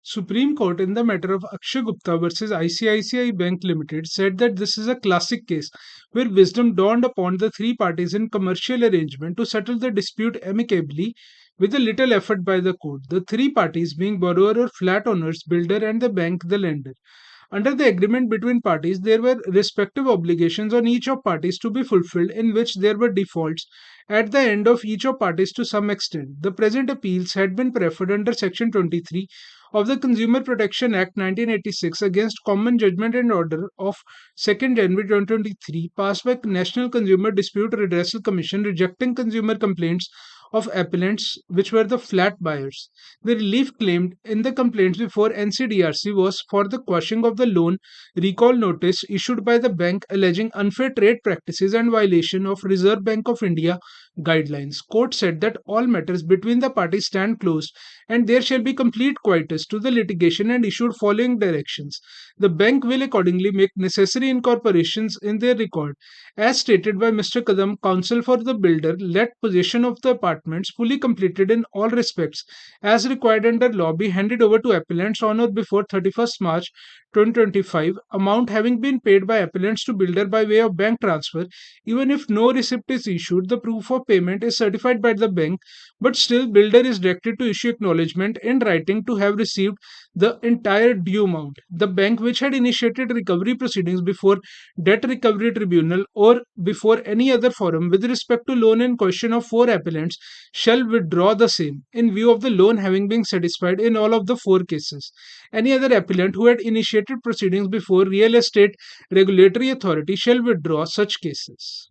Supreme Court in the matter of Akshay Gupta versus ICICI Bank Limited said that this is a classic case where wisdom dawned upon the three parties in commercial arrangement to settle the dispute amicably with a little effort by the court. The three parties being borrower or flat owners, builder, and the bank, the lender. Under the agreement between parties, there were respective obligations on each of parties to be fulfilled, in which there were defaults at the end of each of parties to some extent. The present appeals had been preferred under Section 23 of the Consumer Protection Act 1986 against common judgment and order of 2nd January 2023 passed by National Consumer Dispute Redressal Commission rejecting consumer complaints of appellants which were the flat buyers. The relief claimed in the complaints before NCDRC was for the quashing of the loan recall notice issued by the bank alleging unfair trade practices and violation of Reserve Bank of India guidelines. Court said that all matters between the parties stand closed and there shall be complete quietus to the litigation and issued following directions. The bank will accordingly make necessary incorporations in their record. As stated by Mr. Kadam, counsel for the builder, let possession of the apartments fully completed in all respects as required under law be handed over to appellants on or before 31st March 2025, amount having been paid by appellants to builder by way of bank transfer. Even if no receipt is issued, the proof of payment is certified by the bank, but still builder is directed to issue acknowledgement in writing to have received the entire due amount. The bank which had initiated recovery proceedings before debt recovery tribunal or before any other forum with respect to loan in question of four appellants shall withdraw the same in view of the loan having been satisfied in all of the four cases. Any other appellant who had initiated proceedings before real estate regulatory authority shall withdraw such cases.